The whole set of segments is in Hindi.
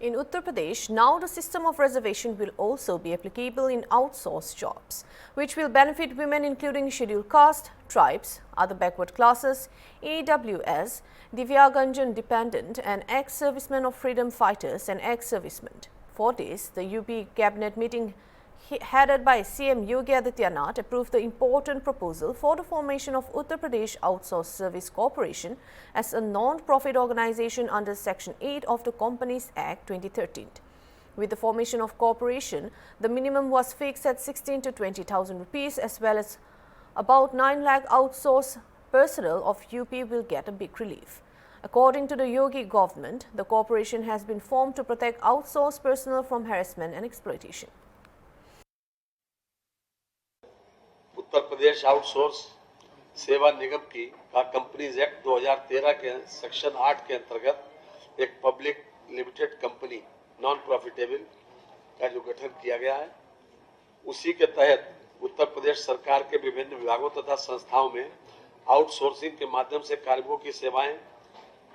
In Uttar Pradesh, now the system of reservation will also be applicable in outsourced jobs, which will benefit women including scheduled caste, tribes, other backward classes, EWS, Divyaganjan dependent and ex-servicemen of freedom fighters and ex-servicemen. For this, the UP cabinet meeting headed by CM Yogi Adityanath approved the important proposal for the formation of Uttar Pradesh Outsourced Service Corporation as a non-profit organization under Section 8 of the Companies Act 2013. With the formation of corporation, the minimum was fixed at 16 to 20,000 rupees as well as about 9 lakh outsourced personnel of UP will get a big relief. According to the Yogi government, the corporation has been formed to protect outsourced personnel from harassment and exploitation. Uttar Pradesh outsource सेवा निगम की कंपनीज एक्ट 2013 के सेक्शन 8 के अंतर्गत एक public limited company non profitable का जो गठन किया गया है, उसी के तहत उत्तर प्रदेश सरकार के विभिन्न विभागों तथा संस्थाओं में आउटसोर्सिंग के माध्यम से कार्मिकों की सेवाएं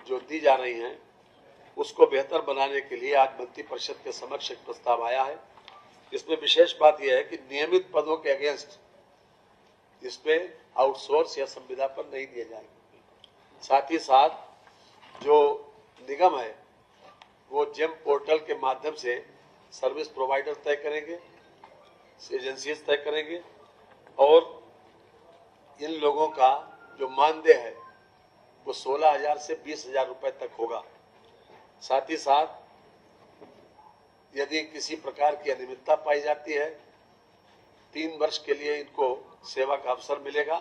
जो दी जा रही हैं, उसको बेहतर बनाने के लिए आज मंत्री परिषद के समक्ष एक प्रस्ताव आया है। इसमें विशेष बात यह है कि नियमित पदों के अगेंस्ट इसमें आउटसोर्स या संविदा पर नहीं दिए जाएंगे। साथ ही साथ जो निगम है वो जेम पोर्टल के माध्यम से सर्विस प्रोवाइडर तय करेंगे, एजेंसीज तय करेंगे और इन लोगों का जो मानदेय है वो 16,000 से 20,000 रुपए तक होगा। साथ ही साथ यदि किसी प्रकार की अनियमितता पाई जाती है, 3 वर्ष के लिए इनको सेवा का अवसर मिलेगा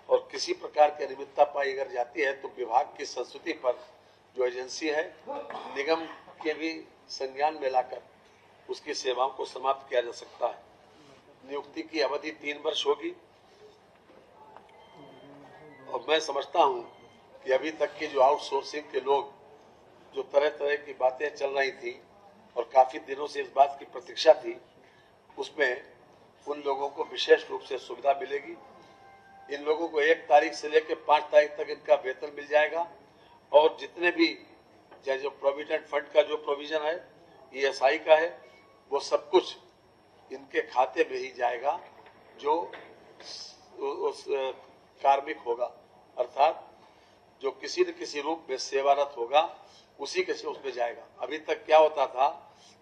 और किसी प्रकार की अनियमितता पाई अगर जाती है तो विभाग की संस्तुति पर जो एजेंसी है निगम के भी संज्ञान में लाकर उसकी सेवाओं को समाप्त किया जा सकता है। नियुक्ति की अवधि 3 वर्ष होगी और मैं समझता हूं कि अभी तक की जो आउटसोर्सिंग के लोग जो तरह तरह की बातें चल रही थी और काफी दिनों से इस बात की प्रतीक्षा थी, उसमें उन लोगों को विशेष रूप से सुविधा मिलेगी। इन लोगों को 1 तारीख से लेकर 5 तारीख तक इनका वेतन मिल जाएगा और जितने भी जो प्रोविडेंट फंड का जो प्रोविजन है, ESI का है, वो सब कुछ इनके खाते में ही जाएगा जो उस कार्मिक होगा, अर्थात जो किसी न किसी रूप में सेवारत होगा उसी के से उसमें जाएगा। अभी तक क्या होता था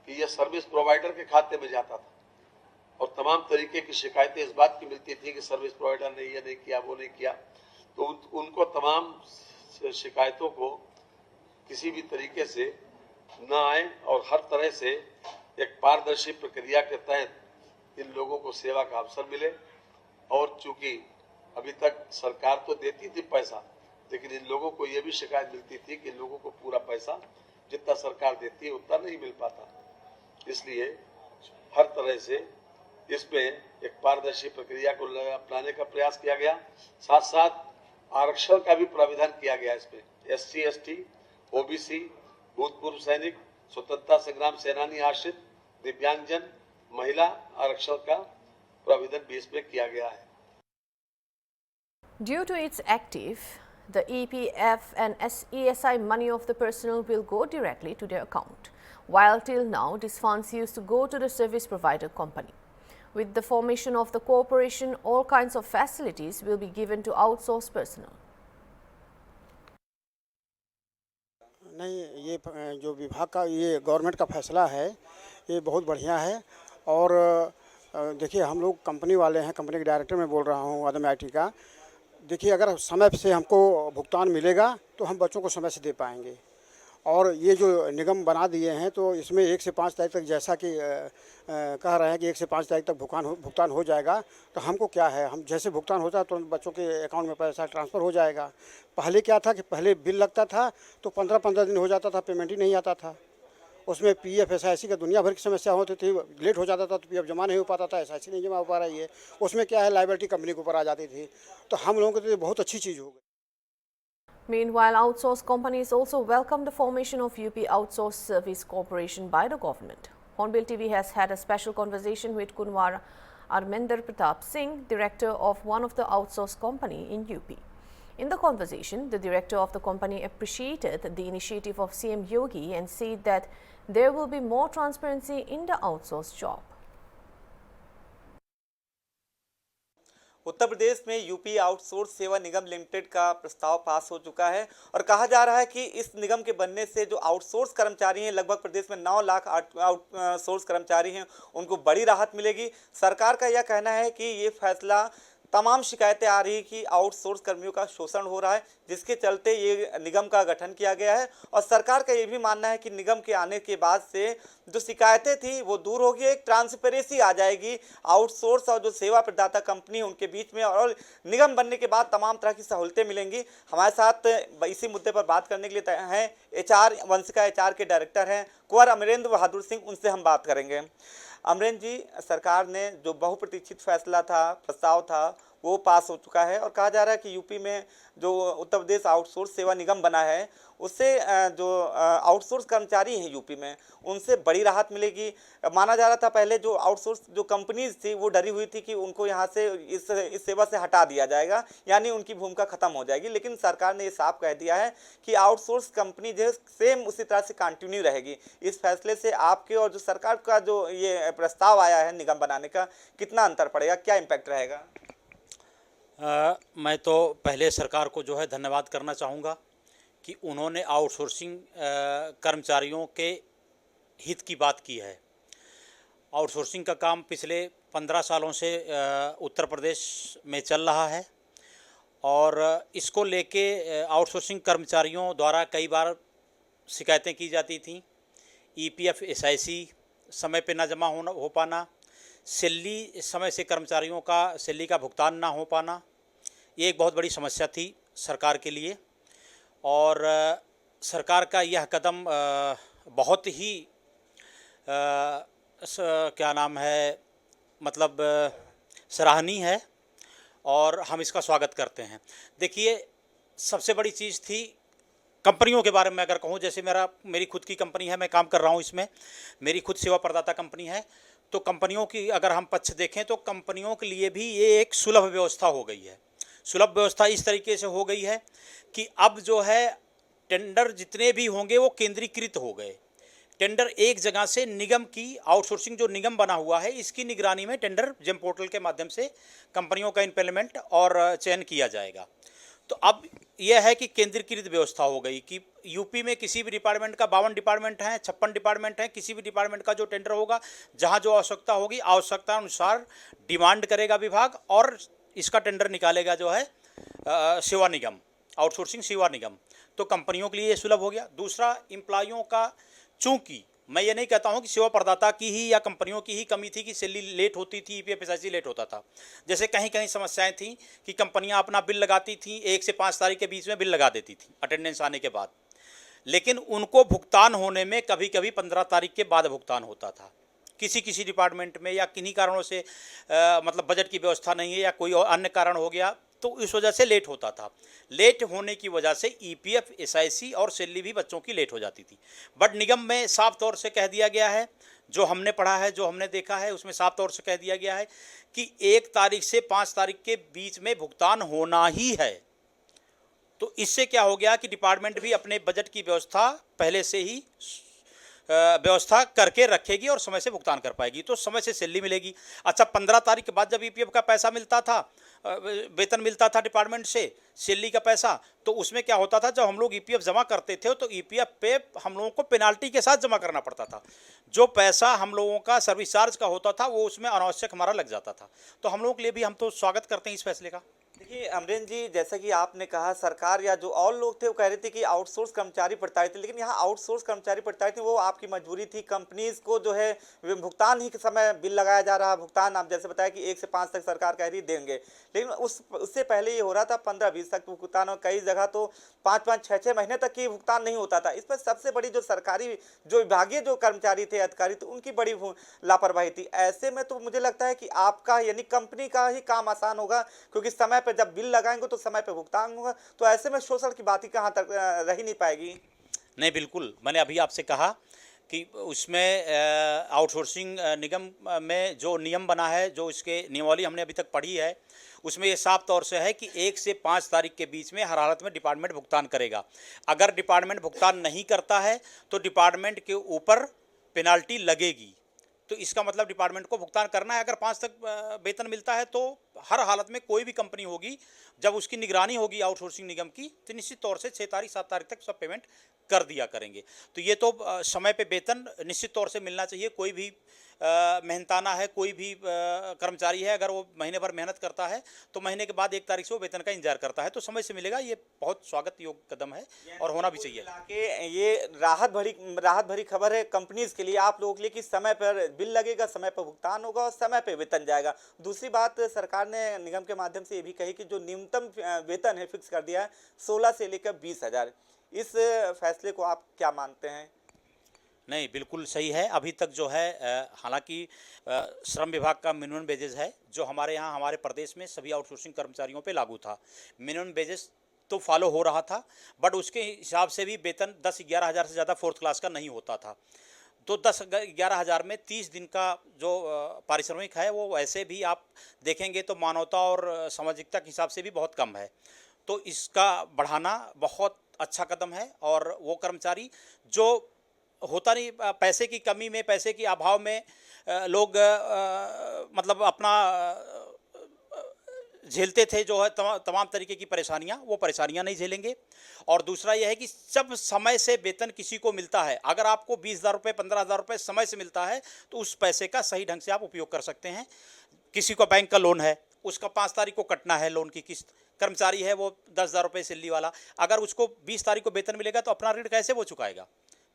कि यह सर्विस प्रोवाइडर के खाते में जाता था और तमाम तरीके की शिकायतें इस बात की मिलती थी कि सर्विस प्रोवाइडर ने ये नहीं किया, वो नहीं किया, तो उनको तमाम शिकायतों को किसी भी तरीके से न आए और हर तरह से एक पारदर्शी प्रक्रिया के तहत इन लोगों को सेवा का अवसर मिले। और चूंकि अभी तक सरकार तो देती थी पैसा, लेकिन इन लोगों को ये भी शिकायत मिलती थी कि इन लोगों को पूरा पैसा जितना सरकार देती है उतना नहीं मिल पाता। इसलिए हर तरह से इसमें एक पारदर्शी प्रक्रिया को अपनाने का प्रयास किया गया। साथ साथ आरक्षण का भी प्रावधान किया गया। इसमें SC, ST, OBC, भूतपूर्व सैनिक, स्वतंत्रता संग्राम सेनानी आश्रित, दिव्यांगजन, महिला आरक्षण का प्रावधान भी इसमें किया गया है। Due to its active, the EPF and ESI money of the personnel will go directly to their account, while till now these funds used to go to the service provider company. With the formation of the corporation, all kinds of facilities will be given to outsourced personnel. नहीं, ये जो विभाग का ये गवर्नमेंट का फैसला है ये बहुत बढ़िया है। और देखिए, हम लोग कंपनी वाले हैं, कंपनी के डायरेक्टर मैं बोल रहा हूँ आदम IT का। देखिए, अगर समय से हमको भुगतान मिलेगा तो हम बच्चों को समय से दे पाएंगे। और ये जो निगम बना दिए हैं तो इसमें 1 से 5 तारीख तक, जैसा कि कह रहे हैं कि 1 से 5 तारीख तक भुगतान हो जाएगा, तो हमको क्या है, हम जैसे भुगतान होता है तो बच्चों के अकाउंट में पैसा ट्रांसफ़र हो जाएगा। पहले क्या था कि पहले बिल लगता था तो 15-15 दिन हो जाता था, पेमेंट ही नहीं आता था। उसमें PF SIC का दुनिया भर की समस्या होती थी, लेट हो जाता था तो PF जमा नहीं हो पाता था, SIC नहीं जमा हो पा रही है। उसमें क्या है, लायबिलिटी कंपनी के ऊपर आ जाती थी। तो हम लोगों के लिए बहुत अच्छी चीज़ हो गई। Meanwhile, outsourced companies also welcome the formation of UP Outsourced Service Corporation by the government. Hornbill TV has had a special conversation with Kunwar Arminder Pratap Singh, director of one of the outsourced company in UP. In the conversation, the director of the company appreciated the initiative of CM Yogi and said that there will be more transparency in the outsourced job. Uttar Pradesh में यूपी आउटसोर्स सेवा निगम लिमिटेड का प्रस्ताव पास हो चुका है और कहा जा रहा है कि इस निगम के बनने से जो आउटसोर्स कर्मचारी हैं, लगभग प्रदेश में 9 लाख आउटसोर्स कर्मचारी हैं, उनको बड़ी राहत मिलेगी। सरकार का यह कहना है कि ये फैसला तमाम शिकायतें आ रही कि आउटसोर्स कर्मियों का शोषण हो रहा है, जिसके चलते ये निगम का गठन किया गया है। और सरकार का ये भी मानना है कि निगम के आने के बाद से जो शिकायतें थी वो दूर होगी, एक ट्रांसपेरेंसी आ जाएगी आउटसोर्स और जो सेवा प्रदाता कंपनी उनके बीच में, और निगम बनने के बाद तमाम तरह की सहूलतें मिलेंगी। हमारे साथ इसी मुद्दे पर बात करने के लिए हैं HR वंशिका HR के डायरेक्टर हैं कुंवर अमरेंद्र बहादुर सिंह, उनसे हम बात करेंगे। अमरेंद्र जी, सरकार ने जो बहुप्रतीक्षित फैसला था, प्रस्ताव था, वो पास हो चुका है और कहा जा रहा है कि यूपी में जो उत्तर प्रदेश आउटसोर्स सेवा निगम बना है उससे जो आउटसोर्स कर्मचारी हैं यूपी में, उनसे बड़ी राहत मिलेगी। माना जा रहा था पहले जो आउटसोर्स जो कंपनीज थी वो डरी हुई थी कि उनको यहाँ से इस सेवा से हटा दिया जाएगा, यानी उनकी भूमिका खत्म हो जाएगी, लेकिन सरकार ने ये साफ कह दिया है कि आउटसोर्स कंपनी जो सेम उसी तरह से कंटिन्यू रहेगी। इस फैसले से आपके और जो सरकार का जो ये प्रस्ताव आया है निगम बनाने का, कितना अंतर पड़ेगा, क्या इम्पैक्ट रहेगा? मैं तो पहले सरकार को जो है धन्यवाद करना चाहूँगा कि उन्होंने आउटसोर्सिंग कर्मचारियों के हित की बात की है। आउटसोर्सिंग का काम पिछले 15 सालों से उत्तर प्रदेश में चल रहा है और इसको लेके आउटसोर्सिंग कर्मचारियों द्वारा कई बार शिकायतें की जाती थीं। EPF SIC समय पे ना जमा हो पाना, सैलरी समय से कर्मचारियों का सैलरी का भुगतान ना हो पाना, ये एक बहुत बड़ी समस्या थी सरकार के लिए। और सरकार का यह कदम बहुत ही क्या नाम है, मतलब सराहनीय है और हम इसका स्वागत करते हैं। देखिए, सबसे बड़ी चीज़ थी कंपनियों के बारे में अगर कहूँ, जैसे मेरी खुद की कंपनी है, मैं काम कर रहा हूँ इसमें, मेरी खुद सेवा प्रदाता कंपनी है, तो कंपनियों की अगर हम पक्ष देखें तो कंपनियों के लिए भी ये एक सुलभ व्यवस्था हो गई है। सुलभ व्यवस्था इस तरीके से हो गई है कि अब जो है टेंडर जितने भी होंगे वो केंद्रीकृत हो गए। टेंडर एक जगह से निगम की आउटसोर्सिंग जो निगम बना हुआ है इसकी निगरानी में टेंडर जेम पोर्टल के माध्यम से कंपनियों का इम्प्लीमेंट और चयन किया जाएगा। तो अब यह है कि केंद्रीकृत व्यवस्था हो गई कि यूपी में किसी भी डिपार्टमेंट का 52 डिपार्टमेंट हैं, 56 डिपार्टमेंट हैं, किसी भी डिपार्टमेंट का जो टेंडर होगा, जहां जो आवश्यकता होगी, आवश्यकता अनुसार डिमांड करेगा विभाग और इसका टेंडर निकालेगा जो है सेवा निगम, आउटसोर्सिंग सेवा निगम। तो कंपनियों के लिए ये सुलभ हो गया। दूसरा, एम्प्लॉयों का, चूँकि मैं ये नहीं कहता हूँ कि सेवा प्रदाता की ही या कंपनियों की ही कमी थी कि सैलरी लेट होती थी, EPF SIC लेट होता था। जैसे कहीं कहीं समस्याएं थी कि कंपनियां अपना बिल लगाती थी, 1 से 5 तारीख के बीच में बिल लगा देती थी अटेंडेंस आने के बाद, लेकिन उनको भुगतान होने में कभी कभी 15 तारीख के बाद भुगतान होता था। किसी डिपार्टमेंट में या किन्हीं कारणों से मतलब बजट की व्यवस्था नहीं है या कोई और अन्य कारण हो गया, तो इस वजह से लेट होता था। लेट होने की वजह से EPF SIC और सैलरी भी बच्चों की लेट हो जाती थी। बट निगम में साफ तौर से कह दिया गया है, जो हमने पढ़ा है, जो हमने देखा है, उसमें साफ तौर से कह दिया गया है कि 1 तारीख से 5 तारीख के बीच में भुगतान होना ही है। तो इससे क्या हो गया कि डिपार्टमेंट भी अपने बजट की व्यवस्था पहले से ही व्यवस्था करके रखेगी और समय से भुगतान कर पाएगी, तो समय से सैलरी मिलेगी। अच्छा, 15 तारीख के बाद जब EPF का पैसा मिलता था, वेतन मिलता था डिपार्टमेंट से, सैलरी का पैसा, तो उसमें क्या होता था, जब हम लोग EPF जमा करते थे तो EPF पे हम लोगों को पेनाल्टी के साथ जमा करना पड़ता था। जो पैसा हम लोगों का सर्विस चार्ज का होता था वो उसमें अनावश्यक हमारा लग जाता था। तो हम लोगों के लिए भी हम तो स्वागत करते हैं इस फैसले का। देखिए अमरेंद्र जी, जैसा कि आपने कहा, सरकार या जो और लोग थे वो कह रहे थे कि आउटसोर्स कर्मचारी प्रताड़ित थे, लेकिन यहाँ आउटसोर्स कर्मचारी प्रताड़ित थे, वो आपकी मजबूरी थी। कंपनीज को जो है भुगतान ही के समय बिल लगाया जा रहा, भुगतान आप जैसे बताया कि 1 से 5 तक सरकार कह रही देंगे, लेकिन उससे पहले ये हो रहा था 15-20 तक भुगतान, और कई जगह तो 5-5, 6-6 महीने तक की भुगतान नहीं होता था। इस पर सबसे बड़ी जो सरकारी जो विभागीय जो कर्मचारी थे, अधिकारी थे, उनकी बड़ी लापरवाही थी। ऐसे में तो मुझे लगता है कि आपका यानी कंपनी का ही काम आसान होगा, क्योंकि समय पर जब बिल लगाएंगे तो समय पे भुगतान होगा, तो ऐसे में शोषण की बात ही कहाँ तक रह ही नहीं पाएगी। नहीं, बिल्कुल, मैंने अभी आपसे कहा कि उसमें आउटसोर्सिंग निगम में जो नियम बना है, जो इसके नियमावली हमने अभी तक पढ़ी है, उसमें ये साफ तौर से है कि 1 से 5 तारीख के बीच में हर हालत में डिपार्टमेंट भुगतान करेगा। अगर डिपार्टमेंट भुगतान नहीं करता है तो डिपार्टमेंट के ऊपर पेनाल्टी लगेगी। तो इसका मतलब डिपार्टमेंट को भुगतान करना है। अगर 5 तक वेतन मिलता है तो हर हालत में कोई भी कंपनी होगी, जब उसकी निगरानी होगी आउटसोर्सिंग निगम की, तो निश्चित तौर से 6 तारीख 7 तारीख तक सब पेमेंट कर दिया करेंगे। तो ये तो समय पे वेतन निश्चित तौर से मिलना चाहिए। कोई भी मेहनताना है, कोई भी कर्मचारी है, अगर वो महीने भर मेहनत करता है तो महीने के बाद 1 तारीख से वो वेतन का इंतजार करता है, तो समय से मिलेगा। ये बहुत स्वागत योग्य कदम है और होना भी चाहिए। कि ये राहत भरी खबर है कंपनीज के लिए, आप लोगों के लिए, कि समय पर बिल लगेगा, समय पर भुगतान होगा और समय पर वेतन जाएगा। दूसरी बात, सरकार ने निगम के माध्यम से ये भी कही कि जो न्यूनतम वेतन है फिक्स कर दिया है 16 से लेकर 20,000। इस फैसले को आप क्या मानते हैं? नहीं, बिल्कुल सही है। अभी तक जो है हालांकि श्रम विभाग का मिनिमम वेजेस है, जो हमारे यहाँ हमारे प्रदेश में सभी आउटसोर्सिंग कर्मचारियों पे लागू था। मिनिमम वेजेस तो फॉलो हो रहा था, बट उसके हिसाब से भी वेतन 10-11 हज़ार से ज़्यादा 4th क्लास का नहीं होता था। तो 10-11 हज़ार में 30 दिन का जो पारिश्रमिक है वो वैसे भी आप देखेंगे तो मानवता और सामाजिकता के हिसाब से भी बहुत कम है। तो इसका बढ़ाना बहुत अच्छा कदम है। और वो कर्मचारी जो होता नहीं, पैसे की कमी में, पैसे के अभाव में लोग मतलब अपना झेलते थे जो है तमाम तरीके की परेशानियां, वो परेशानियां नहीं झेलेंगे। और दूसरा यह है कि जब समय से वेतन किसी को मिलता है, अगर आपको 20,000 रुपये 15,000 रुपये समय से मिलता है तो उस पैसे का सही ढंग से आप उपयोग कर सकते हैं। किसी को बैंक का लोन है, उसका 5 तारीख को कटना है लोन की किस्त, कर्मचारी है वो 10,000 रुपये सैलरी वाला, अगर उसको 20 तारीख को वेतन मिलेगा तो अपना ऋण कैसे वो चुकाएगा?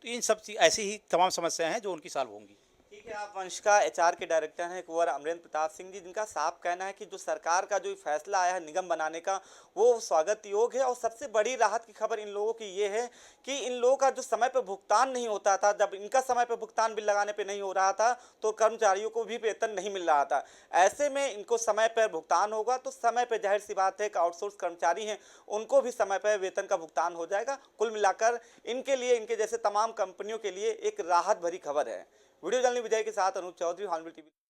तो इन सब ऐसी ही तमाम समस्याएं हैं जो उनकी सॉल्व होंगी। ठीक है, आप वंशिका एचआर के डायरेक्टर हैं कुंवर अमरेंद्र प्रताप सिंह जी, जिनका साफ कहना है कि जो सरकार का जो फैसला आया है निगम बनाने का, वो स्वागत योग्य है। और सबसे बड़ी राहत की खबर इन लोगों की ये है कि इन लोगों का जो समय पर भुगतान नहीं होता था, जब इनका समय पर भुगतान बिल लगाने पर नहीं हो रहा था तो कर्मचारियों को भी वेतन नहीं मिल रहा था। ऐसे में इनको समय पर भुगतान होगा तो समय पर जाहिर सी बात है कि आउटसोर्स कर्मचारी हैं उनको भी समय पर वेतन का भुगतान हो जाएगा। कुल मिलाकर इनके लिए, इनके जैसे तमाम कंपनियों के लिए एक राहत भरी खबर है। वीडियो जर्नलिस्ट विजय के साथ अनूप चौधरी, हॉर्नबिल टीवी।